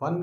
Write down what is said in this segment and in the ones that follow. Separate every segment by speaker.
Speaker 1: 1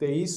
Speaker 1: 23,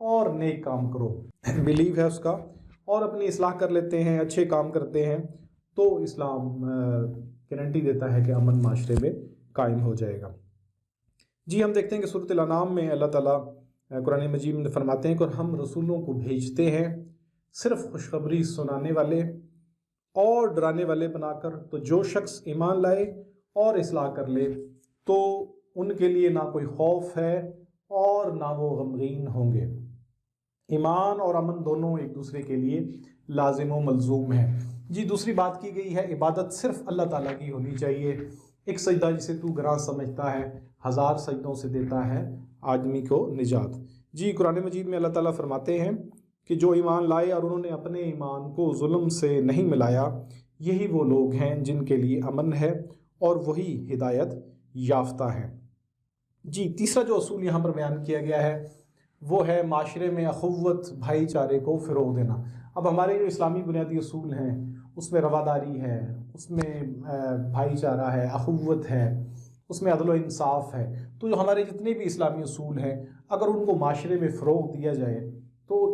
Speaker 1: اور نیک کام کرو، بلیو ہے اس کا، اور اپنی اصلاح کر لیتے ہیں، اچھے کام کرتے ہیں، تو اسلام گارنٹی دیتا ہے کہ امن معاشرے میں قائم ہو جائے گا۔ جی ہم دیکھتے ہیں کہ سورۃ الانعام میں اللہ تعالیٰ قرآن مجید میں فرماتے ہیں کہ ہم رسولوں کو بھیجتے ہیں صرف خوشخبری سنانے والے اور ڈرانے والے بنا کر، تو جو شخص ایمان لائے اور اصلاح کر لے تو ان کے لیے نہ کوئی خوف ہے اور نہ وہ غمگین ہوں گے۔ ایمان اور امن دونوں ایک دوسرے کے لیے لازم و ملزوم ہے۔ جی دوسری بات کی گئی ہے عبادت صرف اللہ تعالیٰ کی ہونی چاہیے۔ ایک سجدہ جسے تو گراں سمجھتا ہے 1000 سجدوں سے دیتا ہے آدمی کو نجات۔ جی قرآن مجید میں اللہ تعالیٰ فرماتے ہیں کہ جو ایمان لائے اور انہوں نے اپنے ایمان کو ظلم سے نہیں ملایا، یہی وہ لوگ ہیں جن کے لیے امن ہے اور وہی ہدایت یافتہ ہیں۔ جی تیسرا جو اصول یہاں پر بیان کیا گیا ہے وہ ہے معاشرے میں اخوت، بھائی چارے کو فروغ دینا۔ اب ہمارے جو اسلامی بنیادی اصول ہیں اس میں رواداری ہے، اس میں بھائی چارہ ہے، اخوت ہے، اس میں عدل و انصاف ہے۔ تو جو ہمارے جتنے بھی اسلامی اصول ہیں اگر ان کو معاشرے میں فروغ دیا جائے تو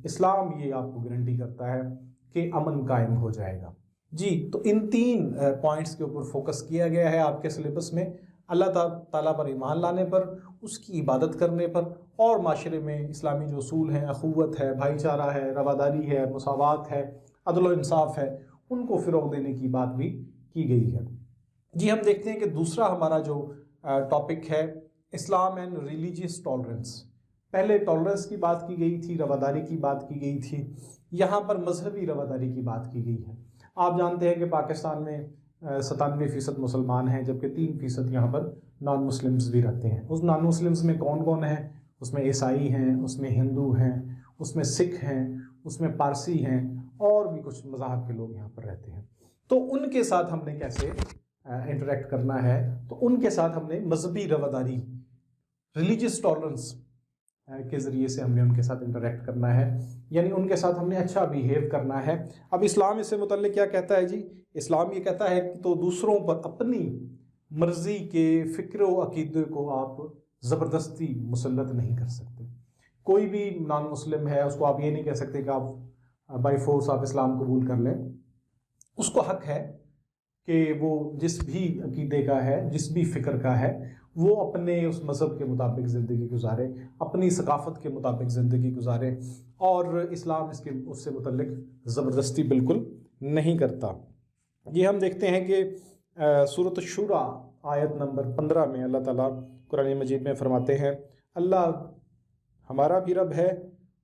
Speaker 1: اسلام یہ آپ کو گارنٹی کرتا ہے کہ امن قائم ہو جائے گا۔ جی تو ان 3 پوائنٹس کے اوپر فوکس کیا گیا ہے آپ کے سلیبس میں، اللہ تعالیٰ پر ایمان لانے پر، اس کی عبادت کرنے پر، اور معاشرے میں اسلامی جو اصول ہیں، اخوت ہے، بھائی چارہ ہے، رواداری ہے، مساوات ہے، عدل و انصاف ہے، ان کو فروغ دینے کی بات بھی کی گئی ہے۔ جی ہم دیکھتے ہیں کہ دوسرا ہمارا جو ٹاپک ہے اسلام اینڈ ریلیجیس ٹالرنس۔ پہلے ٹالرنس کی بات کی گئی تھی، رواداری کی بات کی گئی تھی، یہاں پر مذہبی رواداری کی بات کی گئی ہے۔ آپ جانتے ہیں کہ پاکستان میں 97% مسلمان ہیں جبکہ 3% یہاں پر نان مسلمز بھی رہتے ہیں۔ اس نان مسلمز میں کون کون ہیں؟ اس میں عیسائی ہیں، اس میں ہندو ہیں، اس میں سکھ ہیں، اس میں پارسی ہیں، اور بھی کچھ مذاہب کے لوگ یہاں پر رہتے ہیں۔ تو ان کے ساتھ ہم نے کیسے انٹریکٹ کرنا ہے؟ تو ان کے ساتھ ہم نے مذہبی رواداری، ریلیجیس ٹالرنس کے ذریعے سے ہم نے ان کے ساتھ انٹریکٹ کرنا ہے، یعنی ان کے ساتھ ہم نے اچھا بیہیو کرنا ہے۔ اب اسلام اس سے متعلق کیا کہتا ہے؟ جی اسلام یہ کہتا ہے کہ تو دوسروں پر اپنی مرضی کے فکر و عقیدے کو آپ زبردستی مسلط نہیں کر سکتے۔ کوئی بھی نان مسلم ہے اس کو آپ یہ نہیں کہہ سکتے کہ آپ بائی فورس آپ اسلام قبول کر لیں۔ اس کو حق ہے کہ وہ جس بھی عقیدے کا ہے، جس بھی فکر کا ہے، وہ اپنے اس مذہب کے مطابق زندگی گزارے، اپنی ثقافت کے مطابق زندگی گزارے، اور اسلام اس سے متعلق زبردستی بالکل نہیں کرتا۔ یہ ہم دیکھتے ہیں کہ سورۃ الشورى آیت نمبر 15 میں اللہ تعالیٰ قرآن مجید میں فرماتے ہیں اللہ ہمارا بھی رب ہے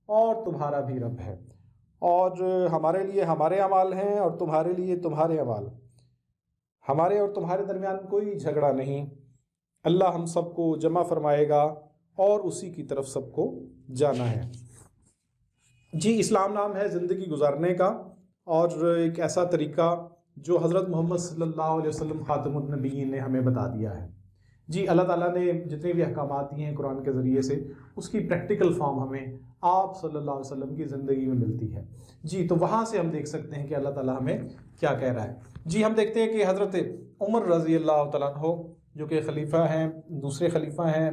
Speaker 1: اور تمہارا بھی رب ہے، اور ہمارے لیے ہمارے اعمال ہیں اور تمہارے لیے تمہارے اعمال، ہمارے اور تمہارے درمیان کوئی جھگڑا نہیں، اللہ ہم سب کو جمع فرمائے گا اور اسی کی طرف سب کو جانا ہے۔ جی اسلام نام ہے زندگی گزارنے کا، اور ایک ایسا طریقہ جو حضرت محمد صلی اللہ علیہ وسلم خاتم النبیین نے ہمیں بتا دیا ہے۔ جی اللہ تعالیٰ نے جتنے بھی احکامات دیے ہیں قرآن کے ذریعے سے، اس کی پریکٹیکل فارم ہمیں آپ صلی اللہ علیہ وسلم کی زندگی میں ملتی ہے۔ جی تو وہاں سے ہم دیکھ سکتے ہیں کہ اللہ تعالیٰ ہمیں کیا کہہ رہا ہے۔ جی ہم دیکھتے ہیں کہ حضرت عمر رضی اللہ تعالیٰ عنہ جو کہ خلیفہ ہیں، دوسرے خلیفہ ہیں،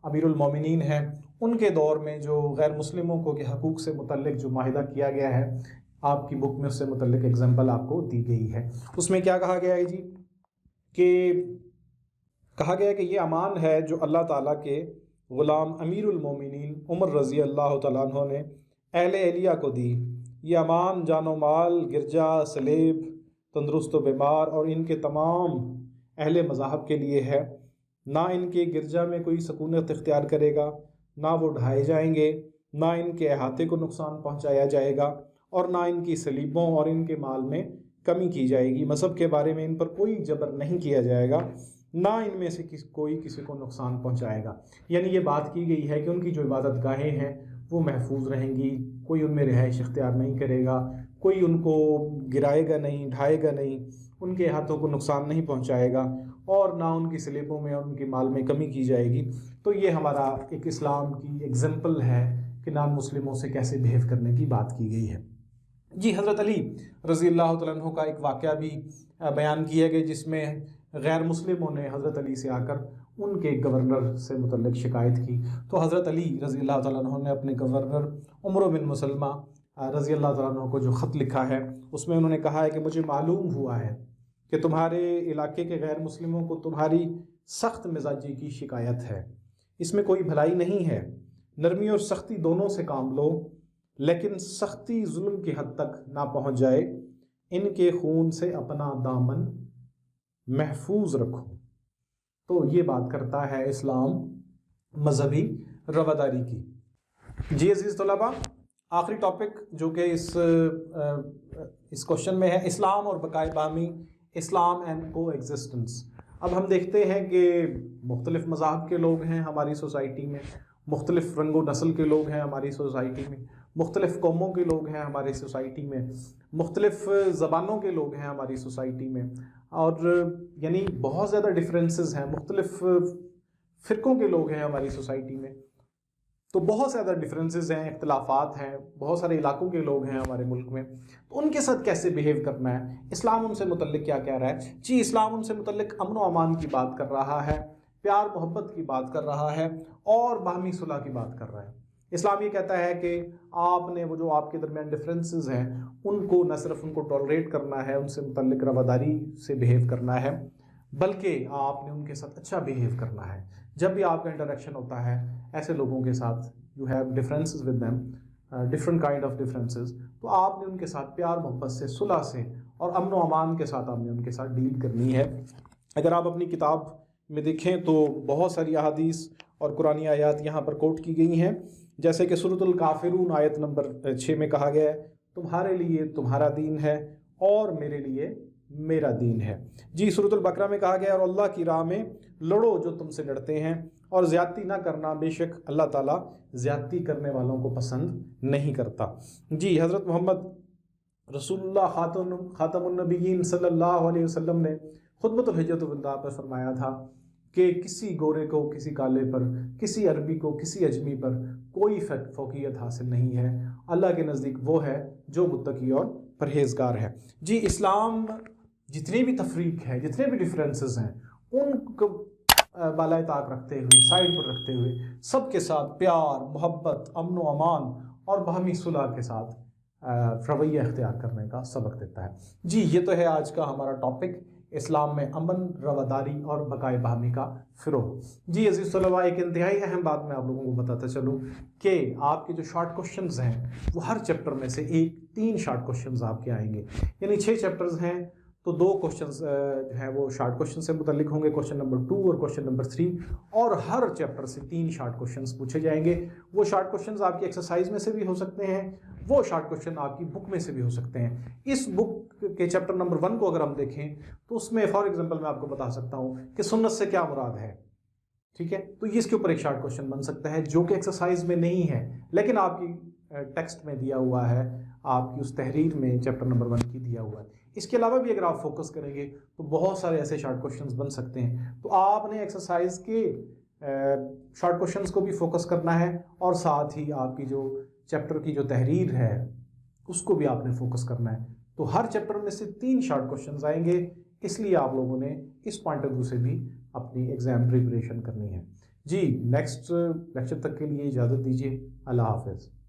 Speaker 1: امیر المومنین ہیں، ان کے دور میں جو غیر مسلموں کو کے حقوق سے متعلق جو معاہدہ کیا گیا ہے، آپ کی بک میں اس سے متعلق اگزامپل آپ کو دی گئی ہے۔ اس میں کیا کہا گیا ہے جی؟ کہ کہا گیا کہ یہ امان ہے جو اللہ تعالیٰ کے غلام امیر المومنین عمر رضی اللہ تعالیٰ عنہ نے اہل اہلیہ کو دی۔ یہ امان جان و مال، گرجا، سلیب، تندرست و بیمار اور ان کے تمام اہل مذاہب کے لیے ہے۔ نہ ان کے گرجا میں کوئی سکونت اختیار کرے گا، نہ وہ ڈھائے جائیں گے، نہ ان کے احاطے کو نقصان پہنچایا جائے گا، اور نہ ان کی سلیبوں اور ان کے مال میں کمی کی جائے گی۔ مذہب کے بارے میں ان پر کوئی جبر نہیں کیا جائے گا، نہ ان میں سے کوئی کسی کو نقصان پہنچائے گا۔ یعنی یہ بات کی گئی ہے کہ ان کی جو عبادت گاہیں ہیں وہ محفوظ رہیں گی، کوئی ان میں رہائش اختیار نہیں کرے گا، کوئی ان کو گرائے گا نہیں، ڈھائے گا نہیں، ان کے ہاتھوں کو نقصان نہیں پہنچائے گا، اور نہ ان کی سلیبوں میں اور ان کے مال میں کمی کی جائے گی۔ تو یہ ہمارا ایک اسلام کی ایگزامپل ہے کہ نان مسلموں سے کیسے بیہیو کرنے کی بات کی گئی ہے۔ جی حضرت علی رضی اللہ تعالیٰ عنہ کا ایک واقعہ بھی بیان کیا گیا جس میں غیر مسلموں نے حضرت علی سے آ کر ان کے گورنر سے متعلق شکایت کی، تو حضرت علی رضی اللہ تعالیٰ عنہ نے اپنے گورنر عمرو بن مسلمہ رضی اللہ تعالیٰ عنہ کو جو خط لکھا ہے اس میں انہوں نے کہا ہے کہ مجھے معلوم ہوا ہے کہ تمہارے علاقے کے غیر مسلموں کو تمہاری سخت مزاجی کی شکایت ہے، اس میں کوئی بھلائی نہیں ہے، نرمی اور سختی دونوں سے کام لو، لیکن سختی ظلم کی حد تک نہ پہنچ جائے، ان کے خون سے اپنا دامن محفوظ رکھو۔ تو یہ بات کرتا ہے اسلام مذہبی رواداری کی۔ جی عزیز طلباء، آخری ٹاپک جو کہ اس کوشچن میں ہے، اسلام اور بقائے باہمی، اسلام اینڈ کو ایگزسٹنس۔ اب ہم دیکھتے ہیں کہ مختلف مذاہب کے لوگ ہیں ہماری سوسائٹی میں، مختلف رنگ و نسل کے لوگ ہیں ہماری سوسائٹی میں، مختلف قوموں کے لوگ ہیں ہماری سوسائٹی میں، مختلف زبانوں کے لوگ ہیں ہماری سوسائٹی میں، اور یعنی بہت زیادہ ڈفرینسز ہیں، مختلف فرقوں کے لوگ ہیں ہماری سوسائٹی میں، تو بہت زیادہ ڈفرینسز ہیں، اختلافات ہیں، بہت سارے علاقوں کے لوگ ہیں ہمارے ملک میں، تو ان کے ساتھ کیسے بیہیو کرنا ہے، اسلام ان سے متعلق کیا کہہ رہا ہے؟ جی اسلام ان سے متعلق امن و امان کی بات کر رہا ہے، پیار محبت کی بات کر رہا ہے، اور باہمی صلح کی بات کر رہا ہے۔ اسلام یہ کہتا ہے کہ آپ نے وہ جو آپ کے درمیان ڈفرینسز ہیں ان کو نہ صرف ان کو ٹالریٹ کرنا ہے، ان سے متعلق رواداری سے بیہیو کرنا ہے، بلکہ آپ نے ان کے ساتھ اچھا بیہیو کرنا ہے۔ جب بھی آپ کا انٹریکشن ہوتا ہے ایسے لوگوں کے ساتھ، you have differences with them, different kind of differences, تو آپ نے ان کے ساتھ پیار محبت سے، صلح سے اور امن و امان کے ساتھ آپ نے ان کے ساتھ ڈیل کرنی ہے۔ اگر آپ اپنی کتاب میں دیکھیں تو بہت ساری احادیث اور قرآنی آیات یہاں پر کوٹ کی گئی ہیں، جیسے کہ سورۃ الکافرون آیت نمبر 6 میں کہا گیا ہے، تمہارے لیے تمہارا دین ہے اور میرے لیے میرا دین ہے۔ جی سورۃ البقرہ میں کہا گیا ہے، اور اللہ کی راہ میں لڑو جو تم سے لڑتے ہیں، اور زیادتی نہ کرنا، بے شک اللہ تعالیٰ زیادتی کرنے والوں کو پسند نہیں کرتا۔ جی حضرت محمد رسول اللہ خاتم النبیین صلی اللہ علیہ وسلم نے خطبۃ الحجۃ الوداع پر فرمایا تھا کہ کسی گورے کو کسی کالے پر، کسی عربی کو کسی اجمی پر کوئی فوقیت حاصل نہیں ہے، اللہ کے نزدیک وہ ہے جو متقی اور پرہیزگار ہے۔ جی اسلام جتنی بھی تفریق ہے، جتنے بھی ڈفرینسز ہیں، ان کو بالائے طاق رکھتے ہوئے، سائڈ پر رکھتے ہوئے، سب کے ساتھ پیار محبت، امن و امان اور باہمی صلح کے ساتھ رویہ اختیار کرنے کا سبق دیتا ہے۔ جی یہ تو ہے آج کا ہمارا ٹاپک، اسلام میں امن، رواداری اور بقائے باہمی کا فروغ۔ جی عزیز طلباء، ایک انتہائی اہم بات میں آپ لوگوں کو بتاتا چلوں کہ آپ کے جو شارٹ کوشچنز ہیں وہ ہر چیپٹر میں سے 3 شارٹ کوشچنز آپ کے آئیں گے، یعنی 6 چیپٹرز ہیں تو 2 کوشچنز جو ہیں وہ شارٹ کوشچن سے متعلق ہوں گے، کوشچن نمبر 2 اور کوشچن نمبر 3، اور ہر چیپٹر سے 3 شارٹ کوشچنز پوچھے جائیں گے۔ وہ شارٹ کوشچنز آپ کی ایکسرسائز میں سے بھی ہو سکتے ہیں، وہ شارٹ کوشچن آپ کی بک میں سے بھی ہو سکتے ہیں۔ اس بک کے چیپٹر نمبر 1 کو اگر ہم دیکھیں تو اس میں فار ایگزامپل میں آپ کو بتا سکتا ہوں کہ سنت سے کیا مراد ہے، ٹھیک ہے، تو یہ اس کے اوپر ایک شارٹ کوشچن بن سکتا ہے جو کہ ایکسرسائز میں نہیں ہے لیکن آپ کی ٹیکسٹ میں دیا ہوا ہے، آپ کی اس تحریر میں چیپٹر نمبر 1 کی دیا ہوا ہے۔ اس کے علاوہ بھی اگر آپ فوکس کریں گے تو بہت سارے ایسے شارٹ کوشچنز بن سکتے ہیں، تو آپ نے ایکسرسائز کے شارٹ کوشچنز کو بھی فوکس کرنا ہے، اور ساتھ ہی آپ کی جو چیپٹر کی جو تحریر ہے اس کو بھی آپ نے فوکس کرنا ہے۔ تو ہر چیپٹر میں سے 3 شارٹ کوشچنز آئیں گے، اس لیے آپ لوگوں نے اس پوائنٹ آف ویو سے بھی اپنی ایگزام پریپریشن کرنی ہے۔ جی نیکسٹ لیکچر تک کے لیے اجازت دیجیے، اللہ حافظ۔